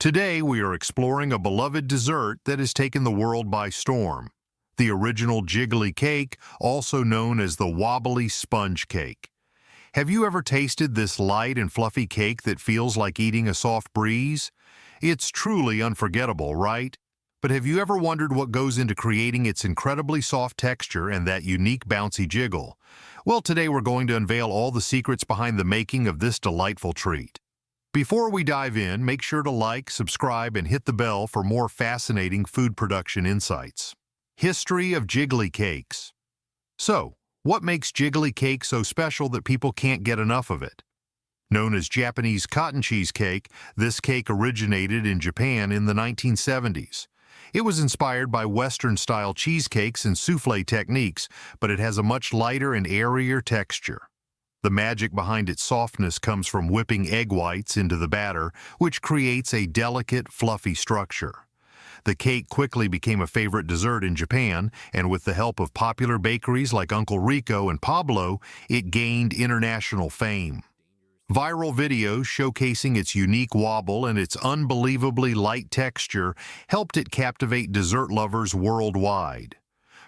Today we are exploring a beloved dessert that has taken the world by storm. The original Jiggly cake, also known as the wobbly sponge cake. Have you ever tasted this light and fluffy cake that feels like eating a soft breeze? It's truly unforgettable, right? But have you ever wondered what goes into creating its incredibly soft texture and that unique bouncy jiggle? Well, today we're going to unveil all the secrets behind the making of this delightful treat. Before we dive in, make sure to like, subscribe, and hit the bell for more fascinating food production insights. History of Jiggly cakes. So, what makes Jiggly cake so special that people can't get enough of it? Known as Japanese cotton cheese cake, this cake originated in Japan in the 1970s. It was inspired by Western-style cheesecakes and soufflé techniques, but it has a much lighter and airier texture. The magic behind its softness comes from whipping egg whites into the batter, which creates a delicate, fluffy structure. The cake quickly became a favorite dessert in Japan, and with the help of popular bakeries like Uncle Rico and Pablo, it gained international fame. Viral videos showcasing its unique wobble and its unbelievably light texture helped it captivate dessert lovers worldwide.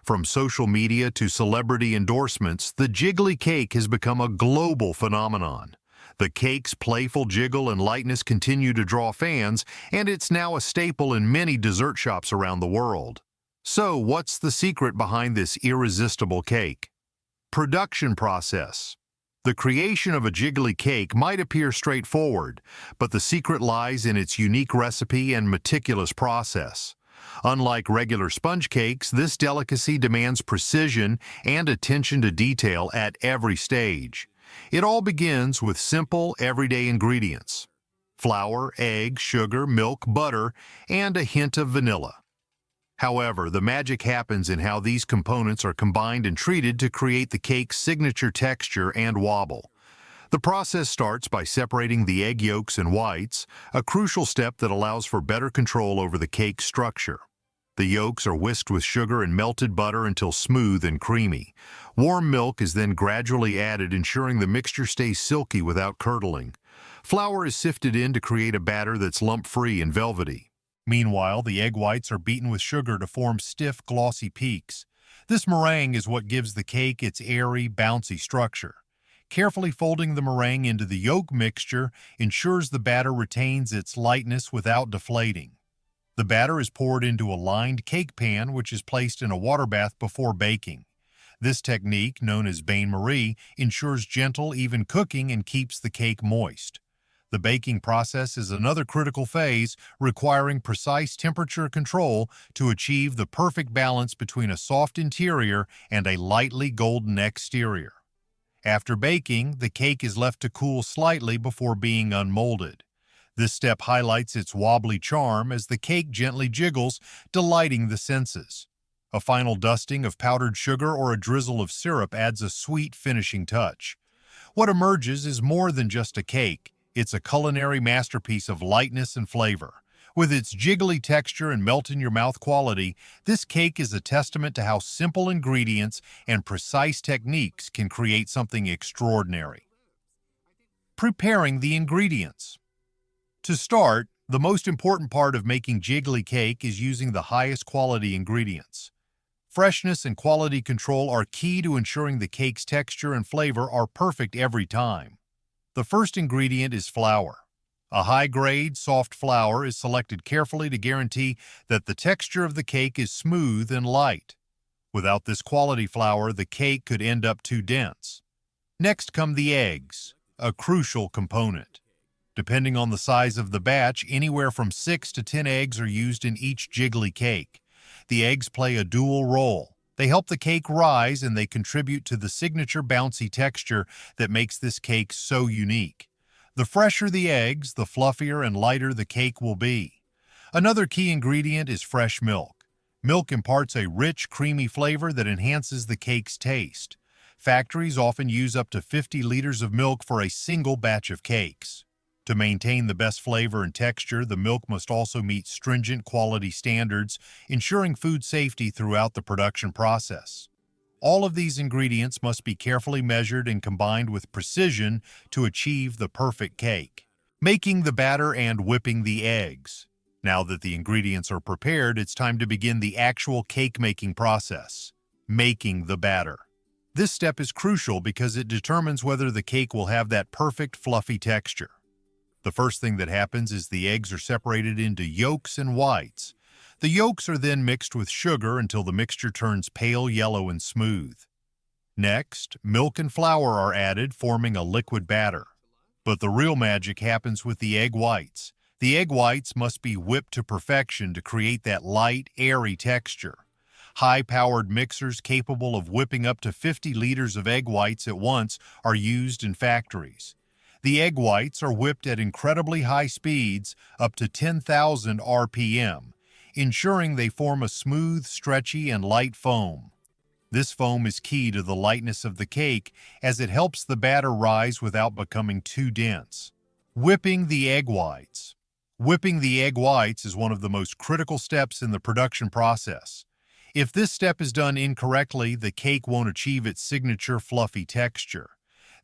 From social media to celebrity endorsements, the Jiggly cake has become a global phenomenon. The cake's playful jiggle and lightness continue to draw fans, and it's now a staple in many dessert shops around the world. So, what's the secret behind this irresistible cake? Production process. The creation of a Jiggly cake might appear straightforward, but the secret lies in its unique recipe and meticulous process. Unlike regular sponge cakes, this delicacy demands precision and attention to detail at every stage. It all begins with simple, everyday ingredients: flour, egg, sugar, milk, butter, and a hint of vanilla. However, the magic happens in how these components are combined and treated to create the cake's signature texture and wobble. The process starts by separating the egg yolks and whites, a crucial step that allows for better control over the cake's structure. The yolks are whisked with sugar and melted butter until smooth and creamy. Warm milk is then gradually added, ensuring the mixture stays silky without curdling. Flour is sifted in to create a batter that's lump-free and velvety. Meanwhile, the egg whites are beaten with sugar to form stiff, glossy peaks. This meringue is what gives the cake its airy, bouncy structure. Carefully folding the meringue into the yolk mixture ensures the batter retains its lightness without deflating. The batter is poured into a lined cake pan, which is placed in a water bath before baking. This technique, known as bain-marie, ensures gentle, even cooking and keeps the cake moist. The baking process is another critical phase, requiring precise temperature control to achieve the perfect balance between a soft interior and a lightly golden exterior. After baking, the cake is left to cool slightly before being unmolded. This step highlights its wobbly charm as the cake gently jiggles, delighting the senses. A final dusting of powdered sugar or a drizzle of syrup adds a sweet finishing touch. What emerges is more than just a cake. It's a culinary masterpiece of lightness and flavor. With its jiggly texture and melt-in-your-mouth quality, this cake is a testament to how simple ingredients and precise techniques can create something extraordinary. Preparing the ingredients. To start, the most important part of making Jiggly cake is using the highest quality ingredients. Freshness and quality control are key to ensuring the cake's texture and flavor are perfect every time. The first ingredient is flour. A high-grade, soft flour is selected carefully to guarantee that the texture of the cake is smooth and light. Without this quality flour, the cake could end up too dense. Next come the eggs, a crucial component. Depending on the size of the batch, anywhere from 6 to 10 eggs are used in each Jiggly cake. The eggs play a dual role. They help the cake rise and they contribute to the signature bouncy texture that makes this cake so unique. The fresher the eggs, the fluffier and lighter the cake will be. Another key ingredient is fresh milk. Milk imparts a rich, creamy flavor that enhances the cake's taste. Factories often use up to 50 liters of milk for a single batch of cakes. To maintain the best flavor and texture, the milk must also meet stringent quality standards, ensuring food safety throughout the production process. All of these ingredients must be carefully measured and combined with precision to achieve the perfect cake. Making the batter and whipping the eggs. Now that the ingredients are prepared, it's time to begin the actual cake-making process, making the batter. This step is crucial because it determines whether the cake will have that perfect fluffy texture. The first thing that happens is the eggs are separated into yolks and whites. The yolks are then mixed with sugar until the mixture turns pale yellow and smooth. Next, milk and flour are added, forming a liquid batter. But the real magic happens with the egg whites. The egg whites must be whipped to perfection to create that light, airy texture. High-powered mixers capable of whipping up to 50 liters of egg whites at once are used in factories. The egg whites are whipped at incredibly high speeds, up to 10,000 RPM, ensuring they form a smooth, stretchy, and light foam. This foam is key to the lightness of the cake as it helps the batter rise without becoming too dense. Whipping the egg whites. Whipping the egg whites is one of the most critical steps in the production process. If this step is done incorrectly, the cake won't achieve its signature fluffy texture.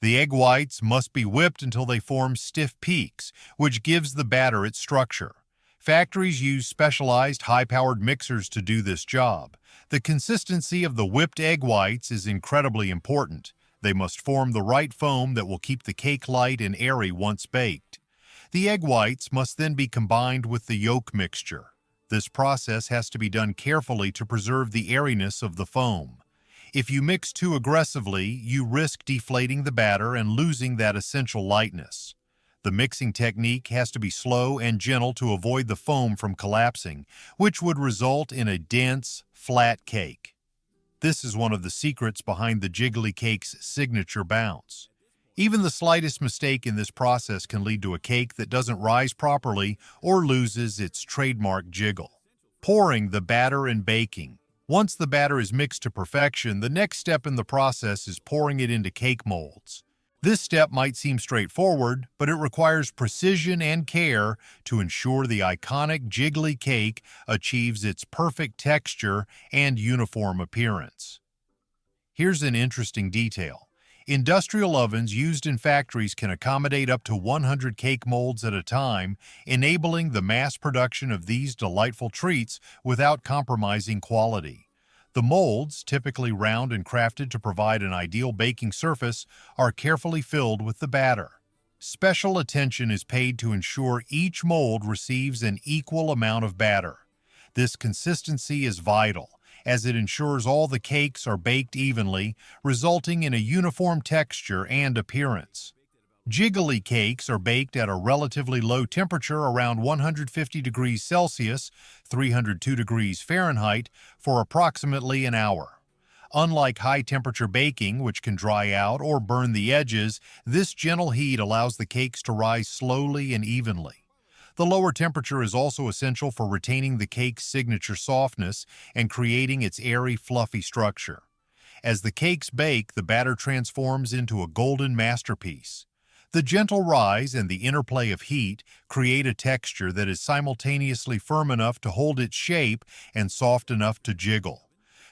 The egg whites must be whipped until they form stiff peaks, which gives the batter its structure. Factories use specialized high-powered mixers to do this job. The consistency of the whipped egg whites is incredibly important. They must form the right foam that will keep the cake light and airy once baked. The egg whites must then be combined with the yolk mixture. This process has to be done carefully to preserve the airiness of the foam. If you mix too aggressively, you risk deflating the batter and losing that essential lightness. The mixing technique has to be slow and gentle to avoid the foam from collapsing, which would result in a dense, flat cake. This is one of the secrets behind the Jiggly cake's signature bounce. Even the slightest mistake in this process can lead to a cake that doesn't rise properly or loses its trademark jiggle. Pouring the batter and baking. Once the batter is mixed to perfection, the next step in the process is pouring it into cake molds. This step might seem straightforward, but it requires precision and care to ensure the iconic Jiggly cake achieves its perfect texture and uniform appearance. Here's an interesting detail. Industrial ovens used in factories can accommodate up to 100 cake molds at a time, enabling the mass production of these delightful treats without compromising quality. The molds, typically round and crafted to provide an ideal baking surface, are carefully filled with the batter. Special attention is paid to ensure each mold receives an equal amount of batter. This consistency is vital, as it ensures all the cakes are baked evenly, resulting in a uniform texture and appearance. Jiggly cakes are baked at a relatively low temperature around 150 degrees Celsius, 302 degrees Fahrenheit, for approximately an hour. Unlike high-temperature baking, which can dry out or burn the edges, this gentle heat allows the cakes to rise slowly and evenly. The lower temperature is also essential for retaining the cake's signature softness and creating its airy, fluffy structure. As the cakes bake, the batter transforms into a golden masterpiece. The gentle rise and the interplay of heat create a texture that is simultaneously firm enough to hold its shape and soft enough to jiggle.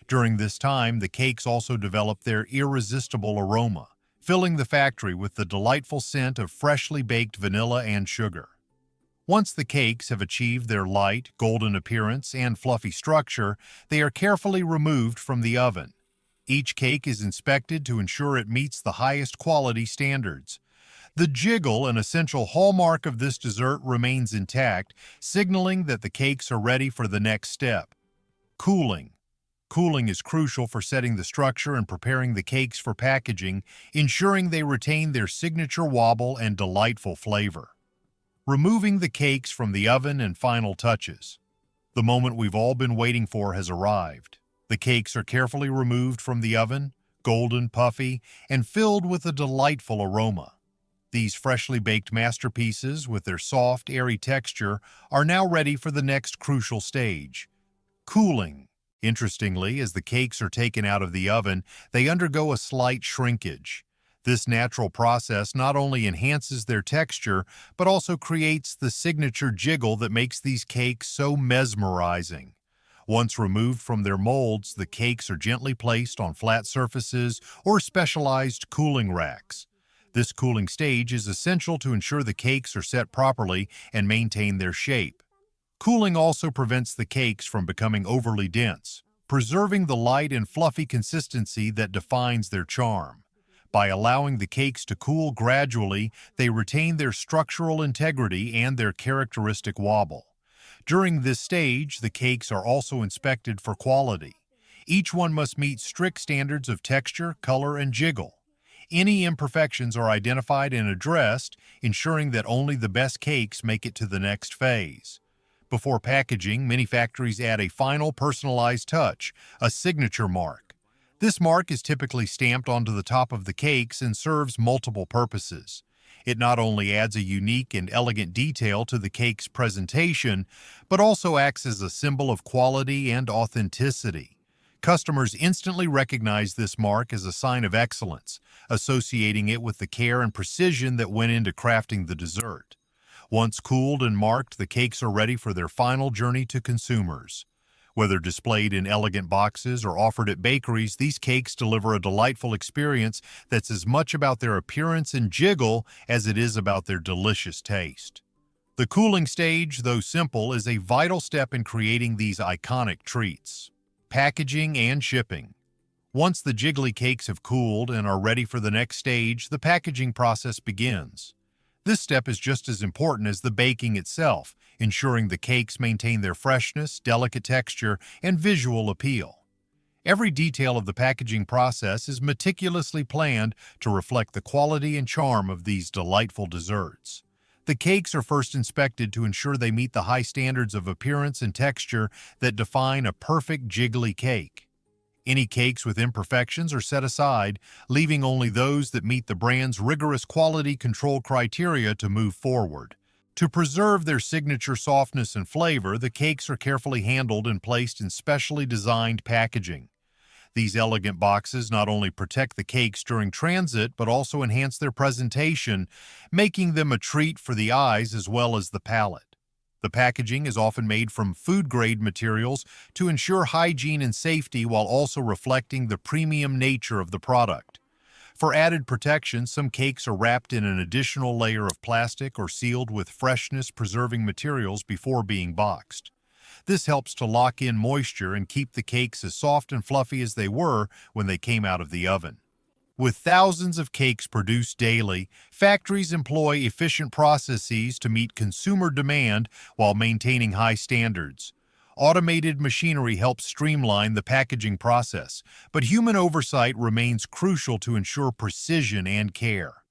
During this time, the cakes also develop their irresistible aroma, filling the factory with the delightful scent of freshly baked vanilla and sugar. Once the cakes have achieved their light, golden appearance and fluffy structure, they are carefully removed from the oven. Each cake is inspected to ensure it meets the highest quality standards. The jiggle, an essential hallmark of this dessert, remains intact, signaling that the cakes are ready for the next step. Cooling. Cooling is crucial for setting the structure and preparing the cakes for packaging, ensuring they retain their signature wobble and delightful flavor. Removing the cakes from the oven and final touches. The moment we've all been waiting for has arrived. The cakes are carefully removed from the oven, golden, puffy, and filled with a delightful aroma. These freshly baked masterpieces, with their soft, airy texture, are now ready for the next crucial stage, cooling. Interestingly, as the cakes are taken out of the oven, they undergo a slight shrinkage. This natural process not only enhances their texture, but also creates the signature jiggle that makes these cakes so mesmerizing. Once removed from their molds, the cakes are gently placed on flat surfaces or specialized cooling racks. This cooling stage is essential to ensure the cakes are set properly and maintain their shape. Cooling also prevents the cakes from becoming overly dense, preserving the light and fluffy consistency that defines their charm. By allowing the cakes to cool gradually, they retain their structural integrity and their characteristic wobble. During this stage, the cakes are also inspected for quality. Each one must meet strict standards of texture, color, and jiggle. Any imperfections are identified and addressed, ensuring that only the best cakes make it to the next phase. Before packaging, many factories add a final personalized touch, a signature mark. This mark is typically stamped onto the top of the cakes and serves multiple purposes. It not only adds a unique and elegant detail to the cake's presentation, but also acts as a symbol of quality and authenticity. Customers instantly recognize this mark as a sign of excellence, associating it with the care and precision that went into crafting the dessert. Once cooled and marked, the cakes are ready for their final journey to consumers. Whether displayed in elegant boxes or offered at bakeries, these cakes deliver a delightful experience that's as much about their appearance and jiggle as it is about their delicious taste. The cooling stage, though simple, is a vital step in creating these iconic treats. Packaging and shipping. Once the Jiggly cakes have cooled and are ready for the next stage, the packaging process begins. This step is just as important as the baking itself, ensuring the cakes maintain their freshness, delicate texture, and visual appeal. Every detail of the packaging process is meticulously planned to reflect the quality and charm of these delightful desserts. The cakes are first inspected to ensure they meet the high standards of appearance and texture that define a perfect Jiggly cake. Any cakes with imperfections are set aside, leaving only those that meet the brand's rigorous quality control criteria to move forward. To preserve their signature softness and flavor, the cakes are carefully handled and placed in specially designed packaging. These elegant boxes not only protect the cakes during transit, but also enhance their presentation, making them a treat for the eyes as well as the palate. The packaging is often made from food-grade materials to ensure hygiene and safety while also reflecting the premium nature of the product. For added protection, some cakes are wrapped in an additional layer of plastic or sealed with freshness-preserving materials before being boxed. This helps to lock in moisture and keep the cakes as soft and fluffy as they were when they came out of the oven. With thousands of cakes produced daily, factories employ efficient processes to meet consumer demand while maintaining high standards. Automated machinery helps streamline the packaging process, but human oversight remains crucial to ensure precision and care.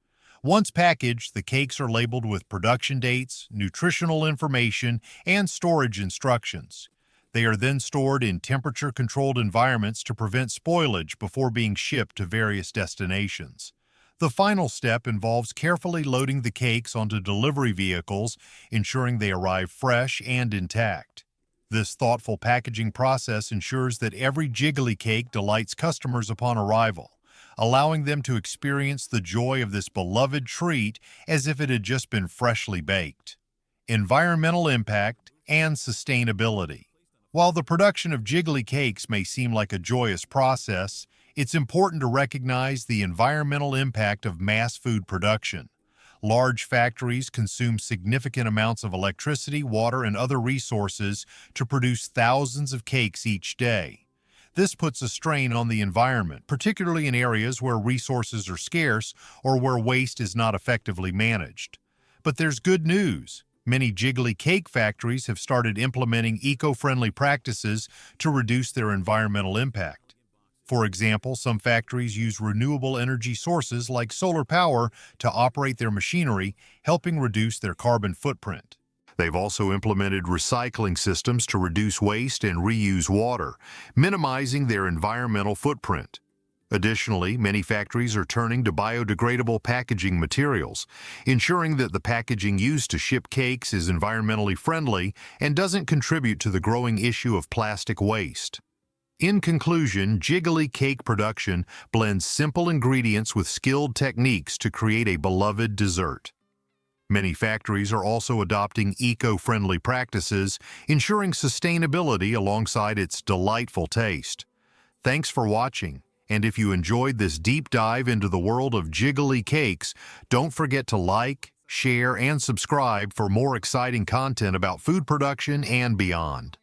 Once packaged, the cakes are labeled with production dates, nutritional information, and storage instructions. They are then stored in temperature-controlled environments to prevent spoilage before being shipped to various destinations. The final step involves carefully loading the cakes onto delivery vehicles, ensuring they arrive fresh and intact. This thoughtful packaging process ensures that every Jiggly cake delights customers upon arrival, allowing them to experience the joy of this beloved treat as if it had just been freshly baked. Environmental impact and sustainability. While the production of Jiggly cakes may seem like a joyous process, it's important to recognize the environmental impact of mass food production. Large factories consume significant amounts of electricity, water, and other resources to produce thousands of cakes each day. This puts a strain on the environment, particularly in areas where resources are scarce or where waste is not effectively managed. But there's good news. Many Jiggly cake factories have started implementing eco-friendly practices to reduce their environmental impact. For example, some factories use renewable energy sources like solar power to operate their machinery, helping reduce their carbon footprint. They've also implemented recycling systems to reduce waste and reuse water, minimizing their environmental footprint. Additionally, many factories are turning to biodegradable packaging materials, ensuring that the packaging used to ship cakes is environmentally friendly and doesn't contribute to the growing issue of plastic waste. In conclusion, Jiggly cake production blends simple ingredients with skilled techniques to create a beloved dessert. Many factories are also adopting eco-friendly practices, ensuring sustainability alongside its delightful taste. Thanks for watching. And if you enjoyed this deep dive into the world of Jiggly cakes, don't forget to like, share, and subscribe for more exciting content about food production and beyond.